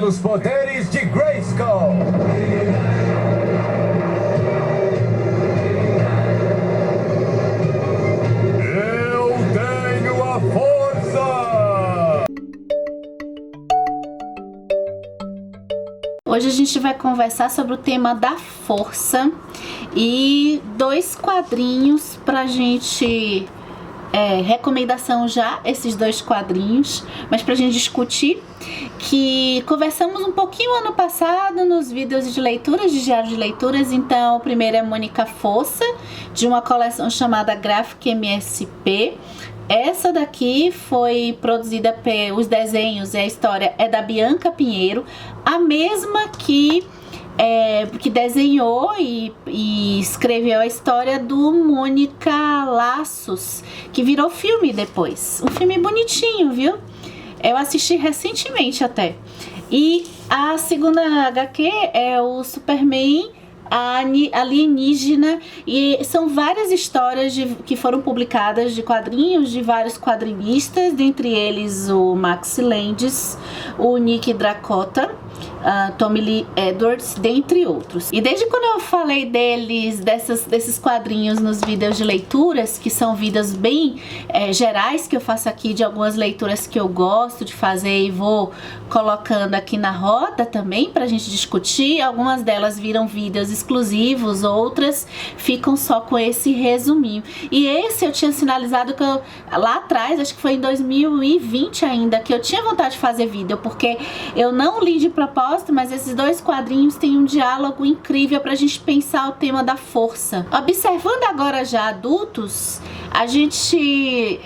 pelos poderes de Grayskull. Eu tenho a força! Hoje a gente vai conversar sobre o tema da força e 2 quadrinhos pra gente... recomendação já, esses 2 quadrinhos, mas pra gente discutir, que conversamos um pouquinho ano passado nos vídeos de leituras, de diário de leituras. Então o primeiro é Mônica Fossa, de uma coleção chamada Graphic MSP. Essa daqui foi produzida pelos desenhos e a história é da Bianca Pinheiro, a mesma que desenhou e escreveu a história do Mônica Laços, que virou filme depois. Um filme bonitinho, viu? Eu assisti recentemente até. E a segunda HQ é o Superman Alienígena, e são várias histórias que foram publicadas de quadrinhos de vários quadrinistas, dentre eles o Max Landis, o Nick Dracota, Tommy Lee Edwards, dentre outros. E desde quando eu falei desses quadrinhos nos vídeos de leituras, que são vídeos bem gerais que eu faço aqui, de algumas leituras que eu gosto de fazer e vou colocando aqui na roda também pra gente discutir. Algumas delas viram vídeos exclusivos, outras ficam só com esse resuminho. E esse eu tinha sinalizado que lá atrás, acho que foi em 2020 ainda, que eu tinha vontade de fazer vídeo, porque eu não li de propósito, mas esses 2 quadrinhos têm um diálogo incrível pra gente pensar o tema da força. Observando agora já adultos, a gente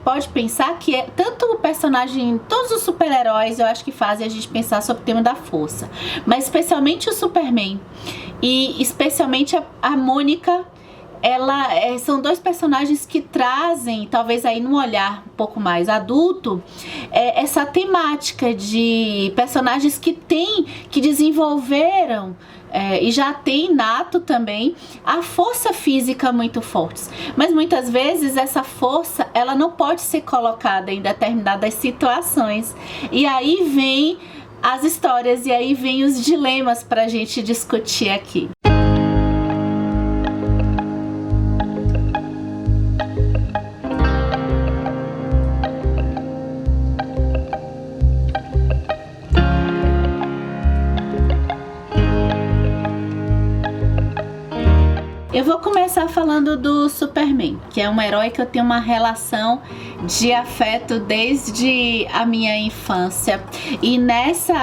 pode pensar que tanto o personagem, todos os super-heróis eu acho que fazem a gente pensar sobre o tema da força, mas especialmente o Superman e especialmente a Mônica. São 2 personagens que trazem, talvez aí num olhar um pouco mais adulto, essa temática de personagens que desenvolveram e já tem nato também a força física muito fortes, mas muitas vezes essa força ela não pode ser colocada em determinadas situações, e aí vem as histórias e aí vem os dilemas pra gente discutir aqui. Eu vou começar falando do Superman, que é um herói que eu tenho uma relação de afeto desde a minha infância. E nessa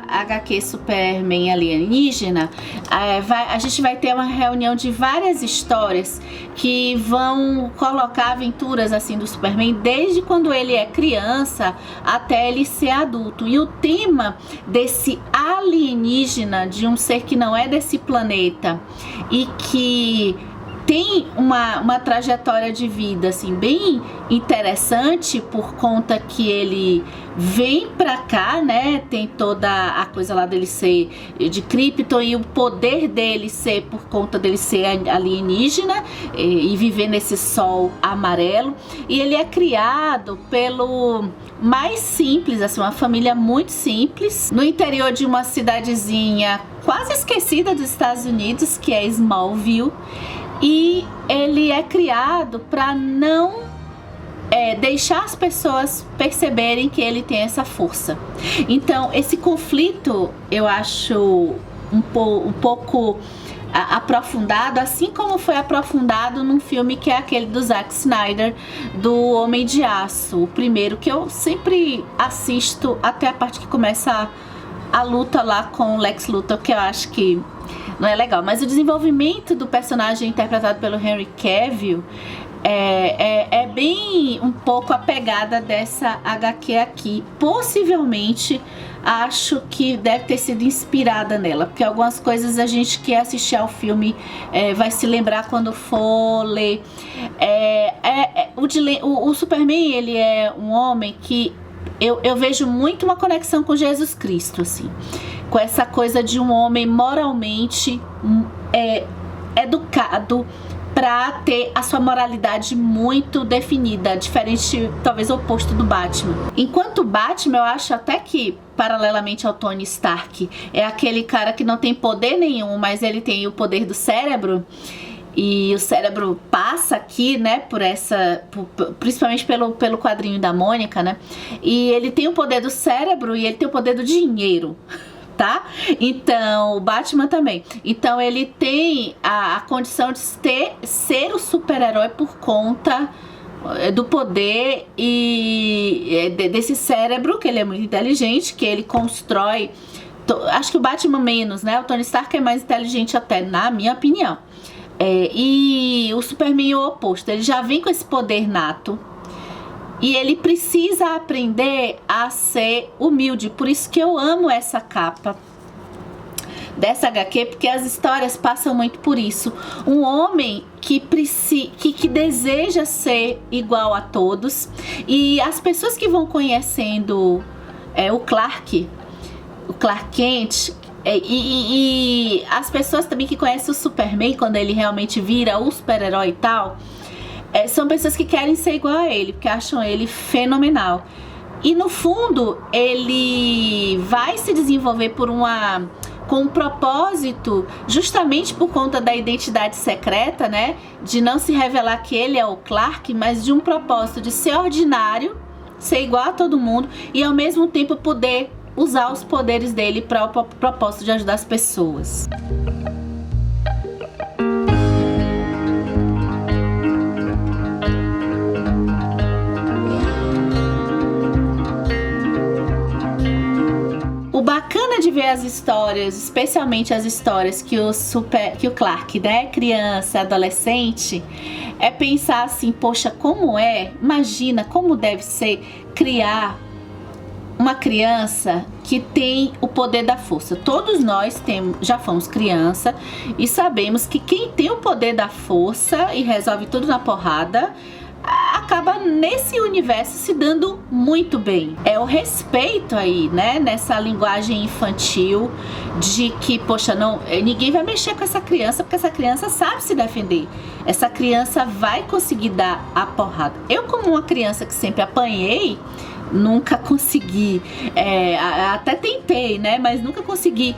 HQ Superman Alienígena, a gente vai ter uma reunião de várias histórias que vão colocar aventuras assim do Superman desde quando ele é criança até ele ser adulto. E o tema desse alienígena, de um ser que não é desse planeta e que tem uma trajetória de vida assim bem interessante, por conta que ele vem pra cá, né? Tem toda a coisa lá dele ser de Krypton e o poder dele ser por conta dele ser alienígena e viver nesse sol amarelo. E ele é criado pelo mais simples, assim, uma família muito simples, no interior de uma cidadezinha quase esquecida dos Estados Unidos, que é Smallville. E ele é criado para não deixar as pessoas perceberem que ele tem essa força. Então esse conflito eu acho um pouco aprofundado, assim como foi aprofundado num filme que é aquele do Zack Snyder, do Homem de Aço, o primeiro, que eu sempre assisto até a parte que começa a luta lá com o Lex Luthor, que eu acho que não é legal, mas o desenvolvimento do personagem interpretado pelo Henry Cavill é bem um pouco a pegada dessa HQ aqui. Possivelmente acho que deve ter sido inspirada nela, porque algumas coisas a gente que assistir ao filme vai se lembrar quando for ler. O Superman, ele é um homem que eu vejo muito uma conexão com Jesus Cristo, assim, com essa coisa de um homem moralmente educado, pra ter a sua moralidade muito definida, diferente, talvez, oposto do Batman. Enquanto o Batman, eu acho até que, paralelamente ao Tony Stark, é aquele cara que não tem poder nenhum, mas ele tem o poder do cérebro. E o cérebro passa aqui, né, principalmente pelo quadrinho da Mônica, né? E ele tem o poder do cérebro e ele tem o poder do dinheiro, tá? Então, o Batman também. Então, ele tem a condição de ser o super-herói por conta do poder e desse cérebro, que ele é muito inteligente, que ele constrói. Acho que o Batman menos, né? O Tony Stark é mais inteligente até, na minha opinião. E o Superman é o oposto, ele já vem com esse poder nato e ele precisa aprender a ser humilde. Por isso que eu amo essa capa dessa HQ, porque as histórias passam muito por isso. Um homem que deseja ser igual a todos, e as pessoas que vão conhecendo o Clark Kent, e as pessoas também que conhecem o Superman, quando ele realmente vira o super-herói e tal, são pessoas que querem ser igual a ele, porque acham ele fenomenal. E no fundo, ele vai se desenvolver com um propósito, justamente por conta da identidade secreta, né? De não se revelar que ele é o Clark, mas de um propósito de ser ordinário, ser igual a todo mundo e ao mesmo tempo poder usar os poderes dele para o propósito de ajudar as pessoas. O bacana de ver as histórias, especialmente as histórias que o Clark, né, criança, adolescente, é pensar assim, poxa, imagina como deve ser criar uma criança que tem o poder da força. Todos nós já fomos criança e sabemos que quem tem o poder da força e resolve tudo na porrada acaba nesse universo se dando muito bem. É o respeito aí, né, nessa linguagem infantil de que, poxa, ninguém vai mexer com essa criança porque essa criança sabe se defender. Essa criança vai conseguir dar a porrada. Eu, como uma criança que sempre apanhei, nunca consegui, até tentei, né, mas nunca consegui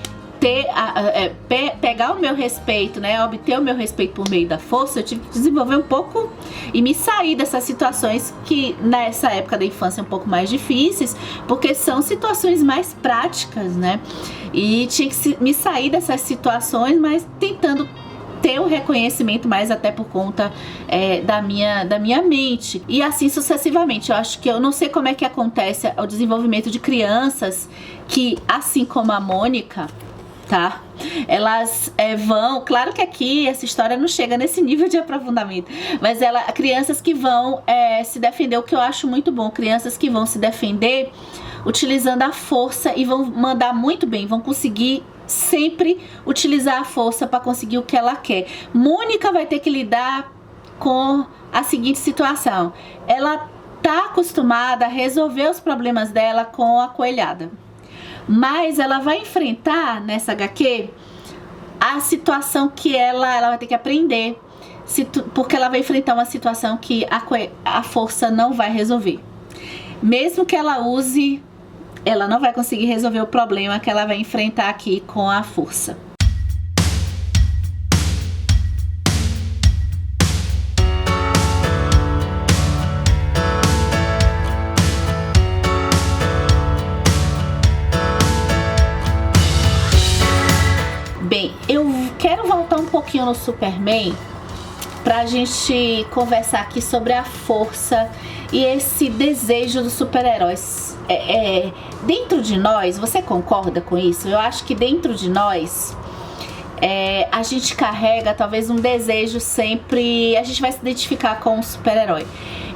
pegar o meu respeito, né, obter o meu respeito por meio da força. Eu tive que desenvolver um pouco e me sair dessas situações que nessa época da infância é um pouco mais difíceis, porque são situações mais práticas, né, e tinha que me sair dessas situações, mas tentando ter um reconhecimento mais até por conta da minha mente. E assim sucessivamente. Eu acho que eu não sei como é que acontece o desenvolvimento de crianças que, assim como a Mônica, tá? Elas vão... Claro que aqui essa história não chega nesse nível de aprofundamento, mas crianças que vão se defender, o que eu acho muito bom. Crianças que vão se defender utilizando a força e vão mandar muito bem, vão conseguir sempre utilizar a força para conseguir o que ela quer. Mônica vai ter que lidar com a seguinte situação: ela tá acostumada a resolver os problemas dela com a coelhada, mas ela vai enfrentar nessa HQ a situação que ela vai ter que aprender, porque ela vai enfrentar uma situação que a força não vai resolver. Mesmo que ela use, ela não vai conseguir resolver o problema que ela vai enfrentar aqui com a força. Bem, eu quero voltar um pouquinho no Superman pra gente conversar aqui sobre a força e esse desejo dos super-heróis. Dentro de nós, você concorda com isso? Eu acho que dentro de nós a gente carrega talvez um desejo sempre, a gente vai se identificar com um super-herói.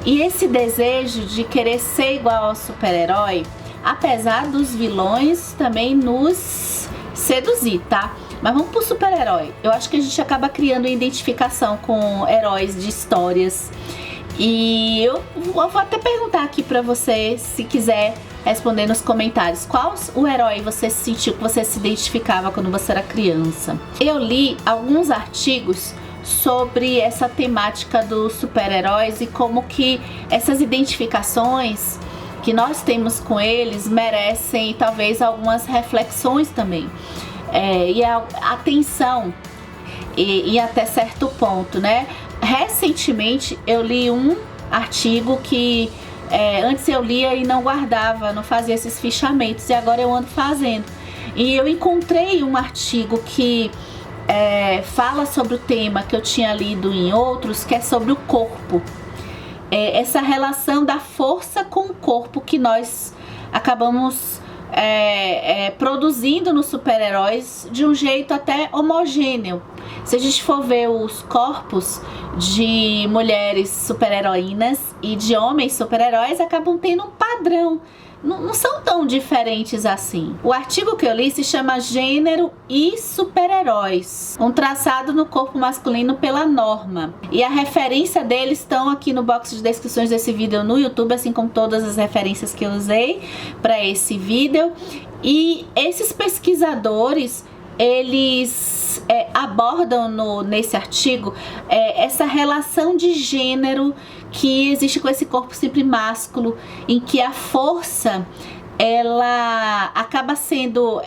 E esse desejo de querer ser igual ao super-herói, apesar dos vilões também nos seduzir, tá? Mas vamos pro super-herói. Eu acho que a gente acaba criando uma identificação com heróis de histórias. E eu vou até perguntar aqui pra você, se quiser responder nos comentários, qual o herói você sentiu que você se identificava quando você era criança. Eu li alguns artigos sobre essa temática dos super-heróis e como que essas identificações que nós temos com eles merecem talvez algumas reflexões também, e a atenção e até certo ponto, né? Recentemente eu li um artigo que antes eu lia e não guardava, não fazia esses fichamentos, e agora eu ando fazendo. E eu encontrei um artigo que fala sobre o tema que eu tinha lido em outros, que é sobre o corpo. Essa relação da força com o corpo que nós acabamos produzindo nos super-heróis de um jeito até homogêneo. Se a gente for ver os corpos de mulheres super-heroínas e de homens super-heróis, acabam tendo um padrão. Não são tão diferentes assim. O artigo que eu li se chama Gênero e Super-Heróis, um traçado no corpo masculino pela Norma. E a referência deles estão aqui no box de descrições desse vídeo no YouTube, assim como todas as referências que eu usei para esse vídeo. E esses pesquisadores, eles abordam nesse artigo essa relação de gênero que existe com esse corpo sempre másculo, em que a força ela acaba sendo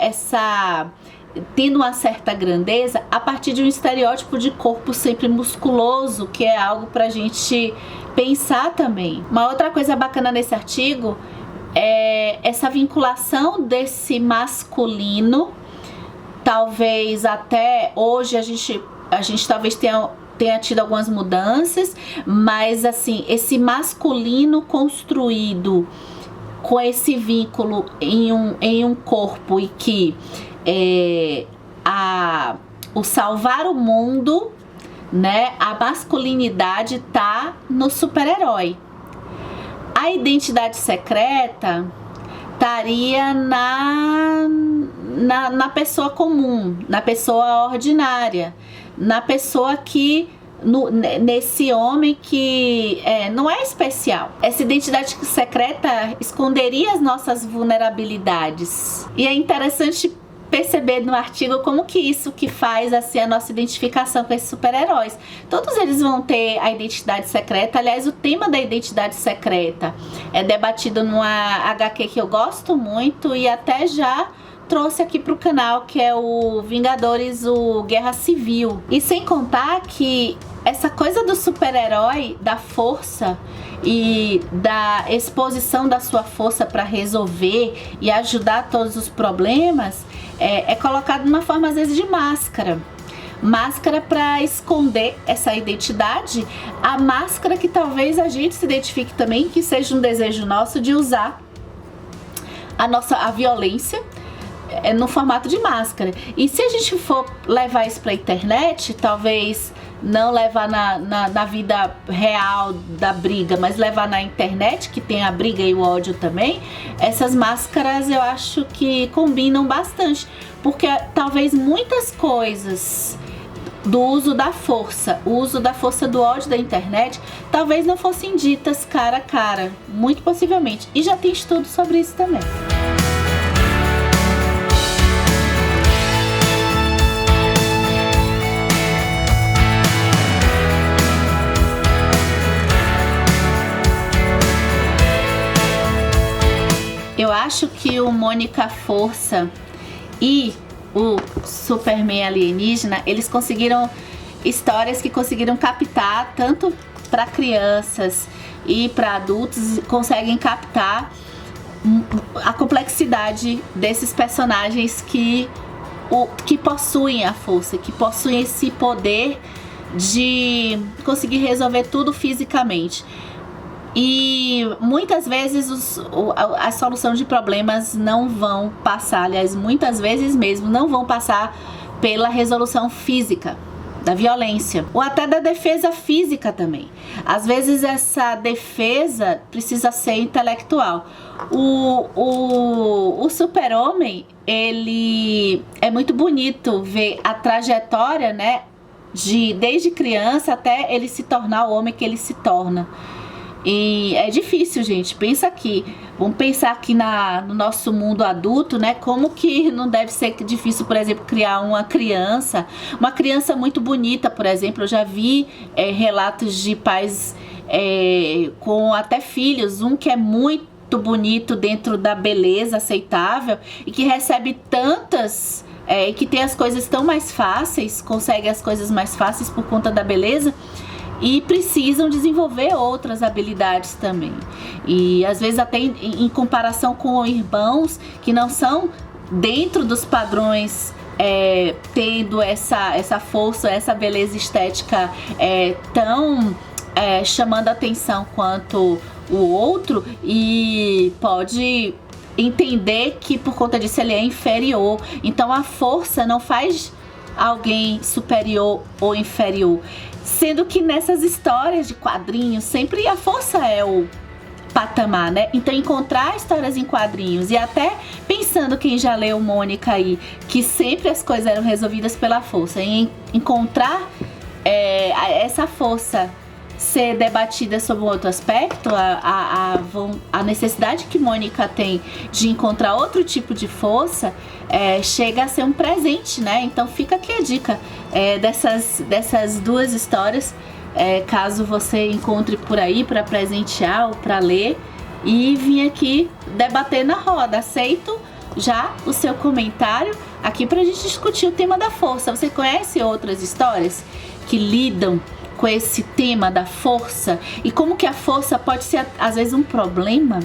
tendo uma certa grandeza a partir de um estereótipo de corpo sempre musculoso, que é algo pra gente pensar também. Uma outra coisa bacana nesse artigo é essa vinculação desse masculino. Talvez até hoje a gente talvez tenha tido algumas mudanças, mas assim, esse masculino construído com esse vínculo em um corpo, e que o salvar o mundo, né, a masculinidade tá no super-herói. A identidade secreta estaria na pessoa comum, na pessoa ordinária, na pessoa que nesse homem que não é especial. Essa identidade secreta esconderia as nossas vulnerabilidades. E é interessante perceber no artigo como que isso que faz assim a nossa identificação com esses super-heróis. Todos eles vão ter a identidade secreta. Aliás, o tema da identidade secreta é debatido numa HQ que eu gosto muito e até já trouxe aqui pro canal, que é o Vingadores, o Guerra Civil. E sem contar que essa coisa do super-herói, da força e da exposição da sua força para resolver e ajudar todos os problemas, é colocado de uma forma às vezes de máscara. Máscara para esconder essa identidade, a máscara que talvez a gente se identifique também, que seja um desejo nosso de usar a violência no formato de máscara. E se a gente for levar isso pra internet, talvez não levar na vida real da briga, mas levar na internet, que tem a briga e o ódio também, essas máscaras eu acho que combinam bastante, porque talvez muitas coisas do uso da força, o uso da força do ódio da internet, talvez não fossem ditas cara a cara, muito possivelmente. E já tem estudo sobre isso também. Eu acho que o Mônica Força e o Superman alienígena, eles conseguiram histórias que conseguiram captar tanto para crianças e para adultos, conseguem captar a complexidade desses personagens que possuem a força, que possuem esse poder de conseguir resolver tudo fisicamente. E muitas vezes a solução de problemas não vão passar, aliás, muitas vezes mesmo não vão passar pela resolução física da violência, ou até da defesa física também. Às vezes essa defesa precisa ser intelectual. O Super-Homem, ele é muito bonito ver a trajetória, né, desde criança até ele se tornar o homem que ele se torna. E é difícil, gente. Vamos pensar aqui no nosso mundo adulto, né? Como que não deve ser difícil, por exemplo, criar uma criança muito bonita, por exemplo. Eu já vi relatos de pais com até filhos, um que é muito bonito dentro da beleza aceitável e que recebe tantas, que tem as coisas tão mais fáceis, consegue as coisas mais fáceis por conta da beleza, e precisam desenvolver outras habilidades também. E às vezes até em comparação com irmãos que não são dentro dos padrões, tendo essa força, essa beleza estética tão chamando a atenção quanto o outro, e pode entender que por conta disso ele é inferior. Então a força não faz alguém superior ou inferior, sendo que nessas histórias de quadrinhos sempre a força é o patamar, né? Então encontrar histórias em quadrinhos, e até pensando quem já leu Mônica aí, que sempre as coisas eram resolvidas pela força, e encontrar essa força ser debatida sob um outro aspecto, a necessidade que Mônica tem de encontrar outro tipo de força, chega a ser um presente, né? Então fica aqui a dica dessas duas histórias, caso você encontre por aí para presentear ou para ler, e vim aqui debater na roda. Aceito já o seu comentário aqui pra gente discutir o tema da força. Você conhece outras histórias que lidam com esse tema da força e como que a força pode ser às vezes um problema?